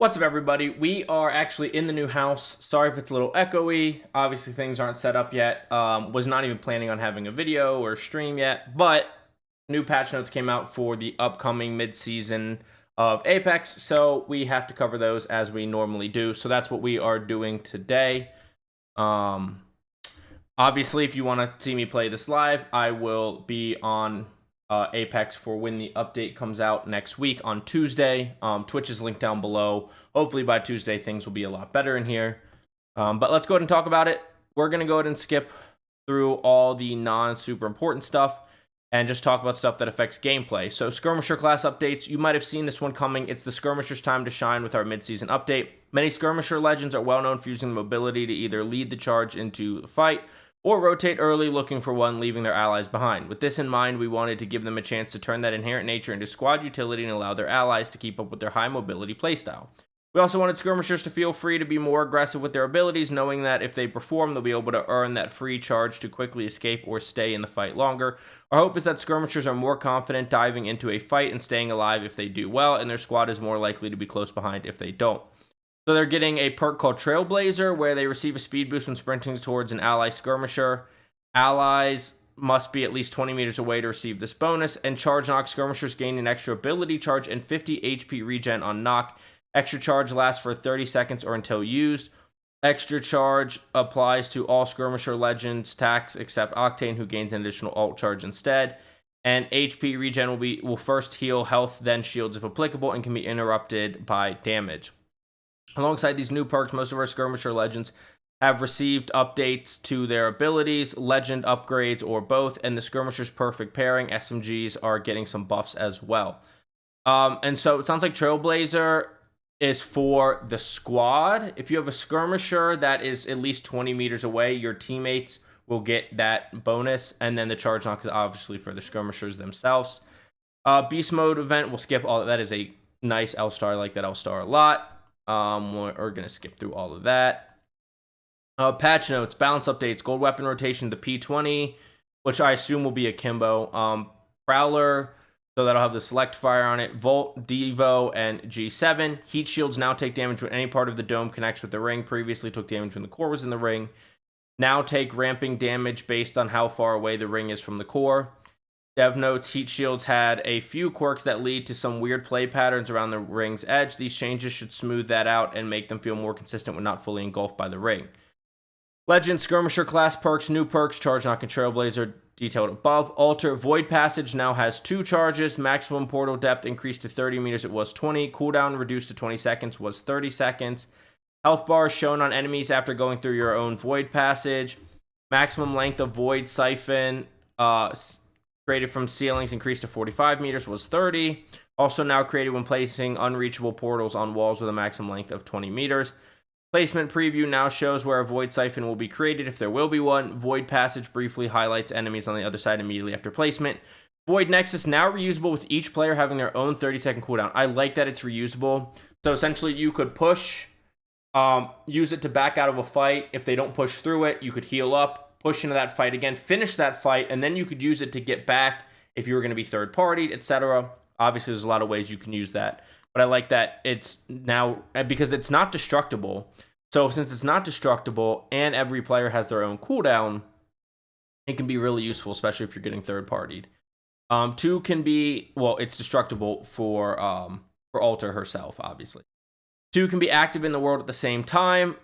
What's up, everybody? We are actually in the new house. Sorry if it's a little echoey. Obviously, things aren't set up yet. Was not even planning on having a video or stream yet, but new patch notes came out for the upcoming mid-season of Apex, so we have to cover those as we normally do. So that's what we are doing today. Obviously, if you want to see me play this live, I will be on Apex for when the update comes out next week on Tuesday. Twitch is linked down below. Hopefully by Tuesday things will be a lot better in here. But let's go ahead and talk about it. We're going to go ahead and skip through all the non-super important stuff and just talk about stuff that affects gameplay. So Skirmisher class updates, you might have seen this one coming. It's the Skirmisher's time to shine with our mid-season update. Many Skirmisher legends are well known for using the mobility to either lead the charge into the fight or rotate early looking for one, leaving their allies behind. With this in mind, we wanted to give them a chance to turn that inherent nature into squad utility and allow their allies to keep up with their high mobility playstyle. We also wanted Skirmishers to feel free to be more aggressive with their abilities, knowing that if they perform, they'll be able to earn that free charge to quickly escape or stay in the fight longer. Our hope is that Skirmishers are more confident diving into a fight and staying alive if they do well, and their squad is more likely to be close behind if they don't. So they're getting a perk called Trailblazer, where they receive a speed boost when sprinting towards an ally skirmisher. Allies must be at least 20 meters away to receive this bonus, and charge knock skirmishers gain an extra ability charge and 50 HP regen on knock. Extra charge lasts for 30 seconds or until used. Extra charge applies to all skirmisher legends tax except Octane, who gains an additional alt charge instead. And HP regen will first heal health, then shields if applicable, and can be interrupted by damage. Alongside these new perks, most of our skirmisher legends have received updates to their abilities, legend upgrades, or both, and the skirmisher's perfect pairing, SMGs, are getting some buffs as well. And so it sounds like Trailblazer is for the squad. If you have a skirmisher that is at least 20 meters away, your teammates will get that bonus, and then the charge knock is obviously for the skirmishers themselves. Beast mode event, we'll skip all that. Is a nice L-star. I like that L-star a lot. We're going to skip through all of that. Patch notes, balance updates, gold weapon rotation, the P20, which I assume will be a Kimbo. Prowler, so that'll have the select fire on it. Volt, Devo, and G7. Heat shields now take damage when any part of the dome connects with the ring. Previously took damage when the core was in the ring. Now take ramping damage based on how far away the ring is from the core. Dev notes, heat shields had a few quirks that lead to some weird play patterns around the ring's edge. These changes should smooth that out and make them feel more consistent when not fully engulfed by the ring. Legend Skirmisher class perks, new perks, Charge Knock and Trailblazer, detailed above. Alter, Void Passage now has 2 charges. Maximum portal depth increased to 30 meters, it was 20. Cooldown reduced to 20 seconds, was 30 seconds. Health bars shown on enemies after going through your own Void Passage. Maximum length of Void Siphon, created from ceilings increased to 45 meters, was 30. Also now created when placing unreachable portals on walls with a maximum length of 20 meters. Placement preview now shows where a Void Siphon will be created if there will be one. Void Passage briefly highlights enemies on the other side immediately after placement. Void Nexus now reusable with each player having their own 30-second cooldown. I like that it's reusable. So essentially you could push, use it to back out of a fight. If they don't push through it, you could heal up, push into that fight again, finish that fight, and then you could use it to get back if you were going to be third-partied, etc. Obviously, there's a lot of ways you can use that. But I like that it's now, because it's not destructible. So since it's not destructible and every player has their own cooldown, it can be really useful, especially if you're getting third-partied. 2 can be, well, it's destructible for Alter herself, obviously. 2 can be active in the world at the same time.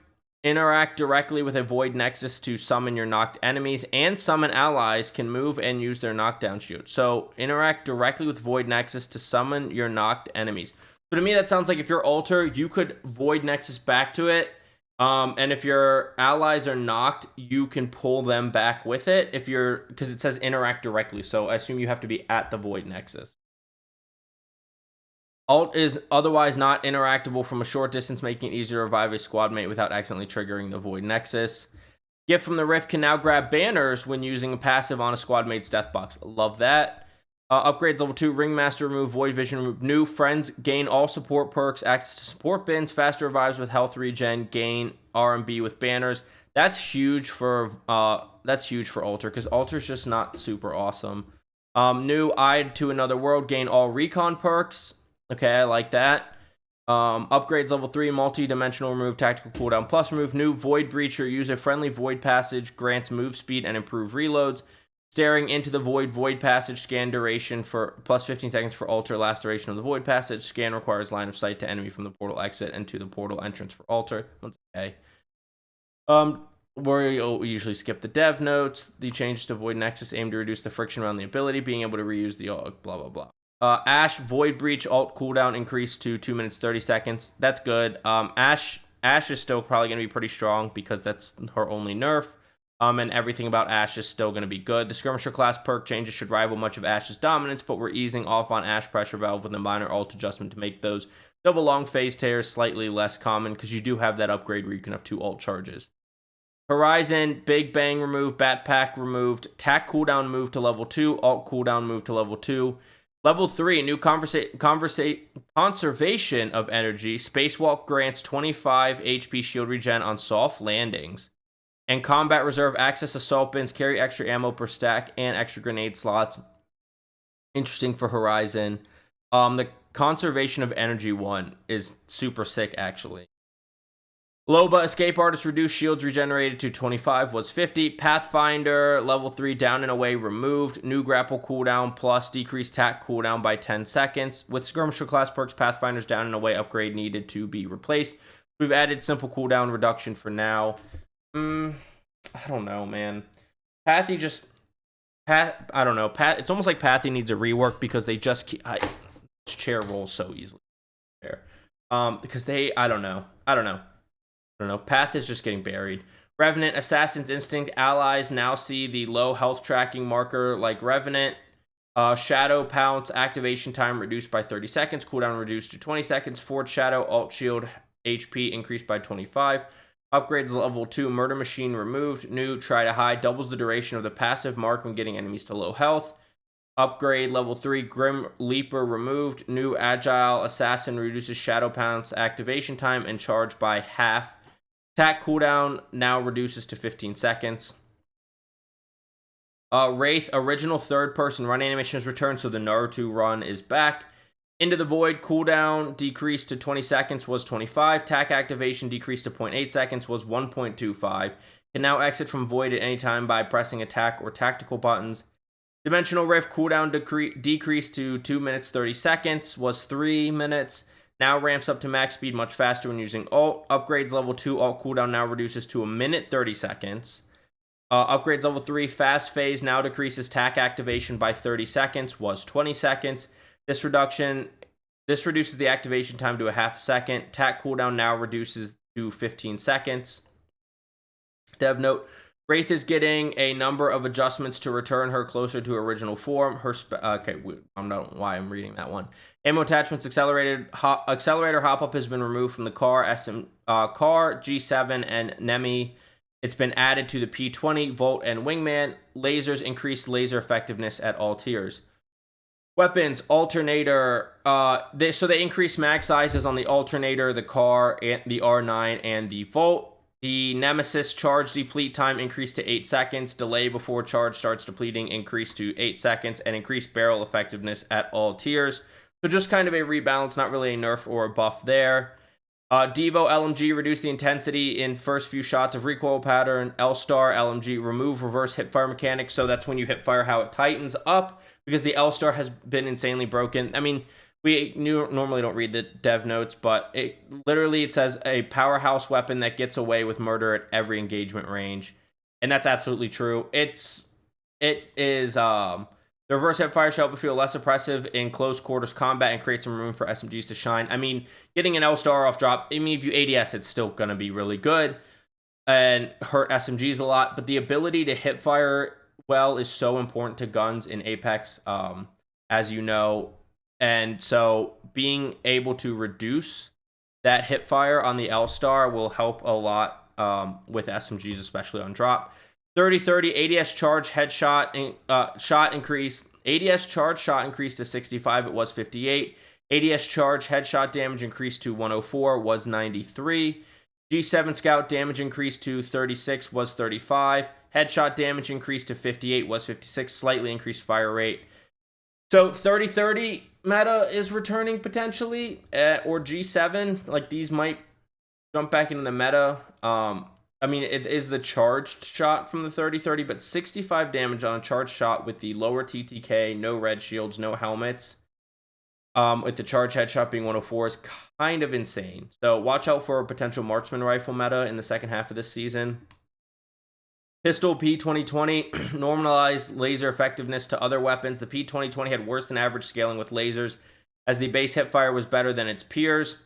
Interact directly with a Void Nexus to summon your knocked enemies, and summon allies can move and use their knockdown shield. So interact directly with Void Nexus to summon your knocked enemies. So to me, that sounds like if you're Alter, you could Void Nexus back to it. And if your allies are knocked, you can pull them back with it. Because it says interact directly. So I assume you have to be at the Void Nexus. Alt is otherwise not interactable from a short distance, making it easier to revive a squad mate without accidentally triggering the Void Nexus. Gift from the Rift can now grab banners when using a passive on a squad mate's death box. Love that. Upgrades level 2, Ringmaster remove, Void Vision remove. New friends gain all support perks, access to support bins, faster revives with health regen, gain R&B with banners. That's huge for Alter, because Alter's just not super awesome. New Eyed to Another World, gain all recon perks. Okay, I like that. Upgrades level 3, multi-dimensional remove, tactical cooldown plus remove, new void breacher, user-friendly void passage, grants move speed and improve reloads. Staring into the void passage, scan duration for plus 15 seconds for alter, last duration of the void passage. Scan requires line of sight to enemy from the portal exit and to the portal entrance for alter. That's okay. We usually skip the dev notes. The changes to Void Nexus aim to reduce the friction around the ability, being able to reuse the blah blah blah. Ashe Void Breach alt cooldown increased to 2 minutes 30 seconds. That's good. Ashe is still probably going to be pretty strong because that's her only nerf. And everything about Ashe is still going to be good. The Skirmisher class perk changes should rival much of Ashe's dominance, but we're easing off on Ashe Pressure Valve with a minor alt adjustment to make those double long phase tears slightly less common, because you do have that upgrade where you can have 2 alt charges. Horizon, Big Bang removed, Backpack removed, Tac cooldown moved to level 2, alt cooldown moved to level 2. Level 3, new conservation of energy. Spacewalk grants 25 HP shield regen on soft landings. And combat reserve access assault bins, carry extra ammo per stack, and extra grenade slots. Interesting for Horizon. The conservation of energy one is super sick, actually. Loba, escape artist, reduced shields regenerated to 25 was 50. Pathfinder, level 3, down and away removed. New grapple cooldown plus decreased tack cooldown by 10 seconds. With Skirmisher class perks, Pathfinder's down and away upgrade needed to be replaced. We've added simple cooldown reduction for now. I don't know, man. I don't know. It's almost like Pathy needs a rework because they just keep... chair rolls so easily. Because I don't know. Path is just getting buried. Revenant, Assassin's Instinct allies now see the low health tracking marker like Revenant. Shadow Pounce activation time reduced by 30 seconds. Cooldown reduced to 20 seconds. Forge Shadow alt shield HP increased by 25. Upgrades level 2, Murder Machine removed. New Try to Hide doubles the duration of the passive mark when getting enemies to low health. Upgrade level 3, Grim Leaper removed. New Agile Assassin reduces Shadow Pounce activation time and charge by half. Attack cooldown now reduces to 15 seconds. Wraith, original third-person run animation has returned, so the Naruto run is back. Into the Void, cooldown decreased to 20 seconds, was 25. Tac activation decreased to 0.8 seconds, was 1.25. Can now exit from Void at any time by pressing attack or tactical buttons. Dimensional Rift, cooldown decreased to 2 minutes 30 seconds, was 3 minutes. Now ramps up to max speed much faster when using alt. Upgrades level 2, alt cooldown now reduces to 1 minute 30 seconds. Upgrades level 3, fast phase now decreases tac activation by 30 seconds, was 20 seconds. This reduces the activation time to a half a second. Tac cooldown now reduces to 15 seconds. Dev note, Wraith is getting a number of adjustments to return her closer to original form. I don't know why I'm reading that one. Ammo attachments accelerator hop-up has been removed from the car, G7, and Nemi. It's been added to the P20, Volt, and Wingman. Lasers increase laser effectiveness at all tiers. Weapons, Alternator. They increase mag sizes on the Alternator, the car, and the R9, and the Volt. The Nemesis charge deplete time increased to 8 seconds. Delay before charge starts depleting increased to 8 seconds. And increased barrel effectiveness at all tiers. So just kind of a rebalance, not really a nerf or a buff there. Devo LMG reduced the intensity in first few shots of recoil pattern. L-Star LMG remove reverse hipfire mechanics. So that's when you hipfire how it tightens up, because the L-Star has been insanely broken. I mean, we normally don't read the dev notes, but it says a powerhouse weapon that gets away with murder at every engagement range. And that's absolutely true. It is the reverse hipfire shall feel less oppressive in close quarters combat and create some room for SMGs to shine. I mean, getting an L-Star off drop, I mean, if you ADS, it's still going to be really good and hurt SMGs a lot, but the ability to hipfire well is so important to guns in Apex, as you know. And so being able to reduce that hipfire on the L-Star will help a lot with SMGs, especially on drop. 30-30 ADS charge headshot shot increase. ADS charge shot increased to 65. It was 58. ADS charge headshot damage increased to 104. Was 93. G7 scout damage increased to 36. Was 35. Headshot damage increased to 58. Was 56. Slightly increased fire rate. So 30-30 meta is returning potentially, or G7. Like, these might jump back into the meta. I mean, it is the charged shot from the 30-30, but 65 damage on a charged shot with the lower TTK, no red shields, no helmets. With the charge headshot being 104 is kind of insane. So watch out for a potential marksman rifle meta in the second half of this season. Pistol P2020 normalized laser effectiveness to other weapons. The P2020 had worse than average scaling with lasers, as the base hipfire was better than its peers.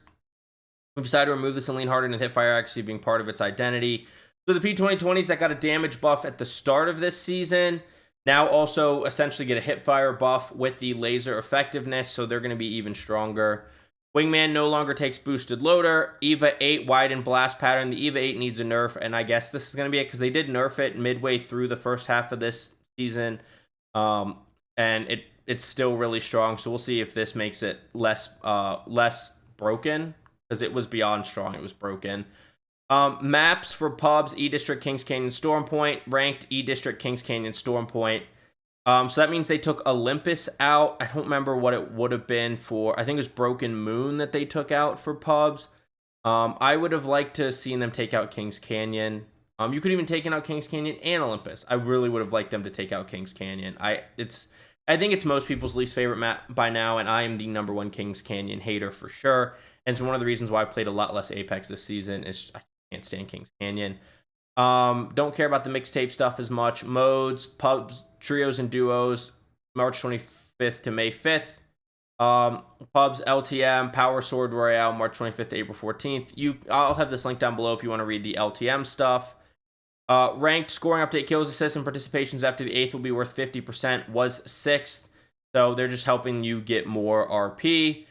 We've decided to remove this and lean harder into hipfire actually being part of its identity. So the P2020s that got a damage buff at the start of this season now also essentially get a hipfire buff with the laser effectiveness, so they're going to be even stronger. Wingman no longer takes boosted loader. EVA 8 widened blast pattern. The EVA 8 needs a nerf, and I guess this is going to be it because they did nerf it midway through the first half of this season, and it's still really strong. So we'll see if this makes it less broken, because it was beyond strong. It was broken. Maps for pubs: E District, Kings Canyon, Storm Point. Ranked: E District, Kings Canyon, Storm Point. So that means they took Olympus out. I don't remember what it would have been for. I think it was Broken Moon that they took out for pubs. I would have liked to have seen them take out Kings Canyon. You could even take out Kings Canyon and Olympus. I really would have liked them to take out Kings Canyon. I think it's most people's least favorite map by now, and I am the #1 Kings Canyon hater for sure. And it's one of the reasons why I've played a lot less Apex this season. I can't stand Kings Canyon. Don't care about the mixtape stuff as much. Modes, pubs, trios, and duos, March 25th to May 5th. Pubs, LTM, Power Sword Royale, March 25th to April 14th. I'll have this link down below if you want to read the LTM stuff. Ranked scoring update: kills, assists, and participations after the 8th will be worth 50%. Was 6th, so they're just helping you get more RP.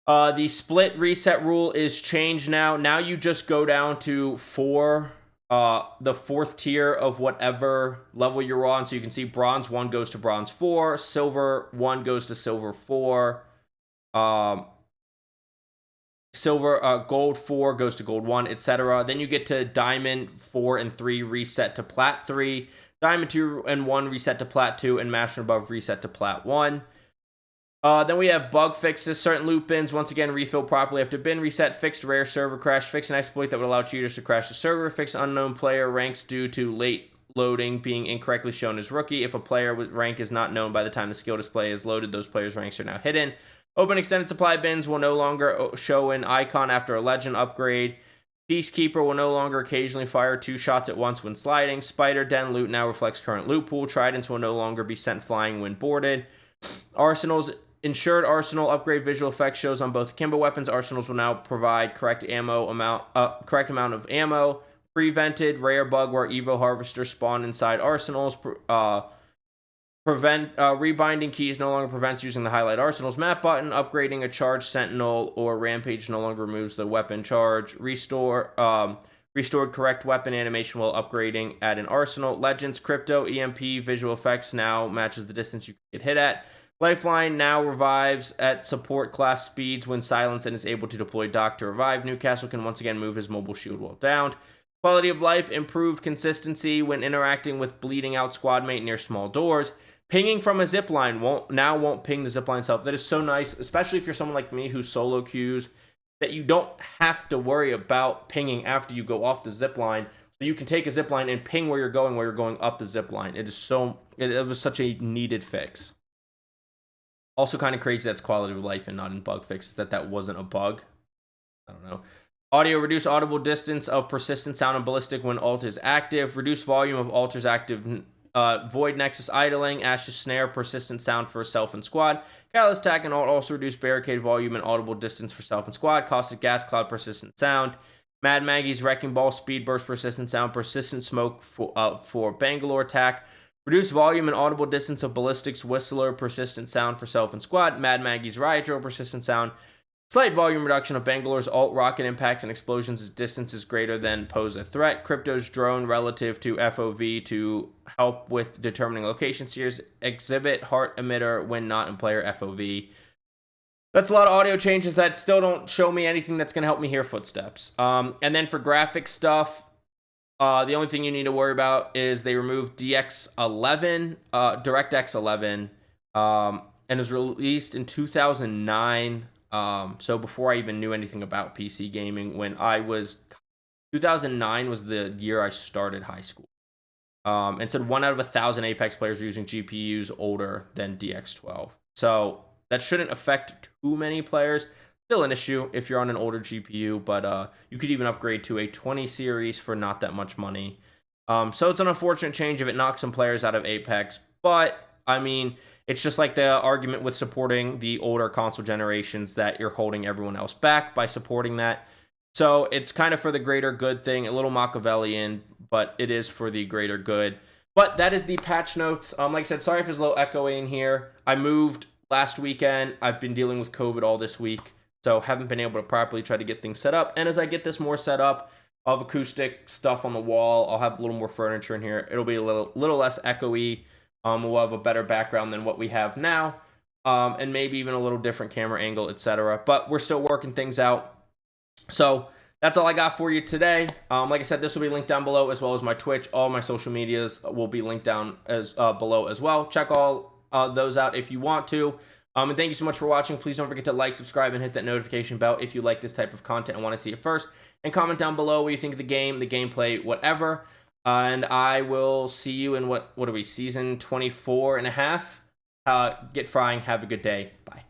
The split reset rule is changed now. Now you just go down to 4. The 4th tier of whatever level you're on. So you can see bronze 1 goes to bronze 4, silver 1 goes to silver 4, gold 4 goes to gold 1, etc. Then you get to diamond 4 and 3 reset to plat 3, diamond 2 and 1 reset to plat 2, and master above reset to plat 1. Then we have bug fixes. Certain loot bins, once again, refill properly after bin reset. Fixed rare server crash. Fix an exploit that would allow cheaters to crash the server. Fix unknown player ranks due to late loading being incorrectly shown as rookie. If a player with rank is not known by the time the skill display is loaded, those players' ranks are now hidden. Open extended supply bins will no longer show an icon after a legend upgrade. Peacekeeper will no longer occasionally fire 2 shots at once when sliding. Spider Den loot now reflects current loot pool. Tridents will no longer be sent flying when boarded. Arsenals. Ensured arsenal upgrade visual effects shows on both Kimbo weapons. Arsenals will now provide correct amount of ammo. Prevented rare bug where Evo harvesters spawn inside arsenals. Rebinding keys no longer prevents using the highlight arsenals map button. Upgrading a charged sentinel or rampage no longer removes the weapon charge. Restored correct weapon animation while upgrading at an arsenal. Legends crypto EMP visual effects now matches the distance you get hit at. Lifeline now revives at support class speeds when silenced and is able to deploy dock to revive. Newcastle can once again move his mobile shield while downed. Quality of life improved consistency when interacting with bleeding out squadmate near small doors. Pinging from a zipline won't ping the zipline itself. That is so nice, especially if you're someone like me who solo queues, that you don't have to worry about pinging after you go off the zipline. So you can take a zipline and ping where you're going up the zipline. It was such a needed fix. Also kind of crazy that's quality of life and not in bug fixes, that wasn't a bug. I don't know. Audio: reduce audible distance of persistent sound and ballistic when alt is active. Reduce volume of alters active. Void Nexus idling. Ash's snare, persistent sound for self and squad. Catalyst attack and alt also reduce barricade volume and audible distance for self and squad. Caustic gas cloud, persistent sound. Mad Maggie's wrecking ball, speed burst, persistent sound. Persistent smoke for Bangalore attack. Reduce volume and audible distance of ballistics, whistler, persistent sound for self and squad. Mad Maggie's riot drill, persistent sound. Slight volume reduction of Bangalore's alt rocket impacts and explosions as distance is greater than pose a threat. Crypto's drone relative to FOV to help with determining location series. Exhibit heart emitter when not in player FOV. That's a lot of audio changes that still don't show me anything that's going to help me hear footsteps. And then for graphic stuff, the only thing you need to worry about is they removed DX11, DirectX 11. and was released in 2009. So before I even knew anything about PC gaming, 2009 was the year I started high school. And said 1 out of 1,000 Apex players are using GPUs older than DX12. So that shouldn't affect too many players. Still an issue if you're on an older GPU, but you could even upgrade to a 20 series for not that much money. So it's an unfortunate change if it knocks some players out of Apex, but I mean, it's just like the argument with supporting the older console generations that you're holding everyone else back by supporting that. So it's kind of for the greater good thing, a little Machiavellian, but it is for the greater good. But that is the patch notes. Like I said, sorry if there's a little echoing in here. I moved last weekend. I've been dealing with COVID all this week, so haven't been able to properly try to get things set up. And as I get this more set up, I'll have acoustic stuff on the wall. I'll have a little more furniture in here. It'll be a little less echoey. We'll have a better background than what we have now, and maybe even a little different camera angle, etc. But we're still working things out. So that's all I got for you today. Like I said, this will be linked down below, as well as my Twitch. All my social medias will be linked down as below as well. Check all those out if you want to. And thank you so much for watching. Please don't forget to like, subscribe, and hit that notification bell if you like this type of content and want to see it first. And comment down below what you think of the game, the gameplay, whatever. And I will see you in what are we, season 24 and a half? Get frying. Have a good day. Bye.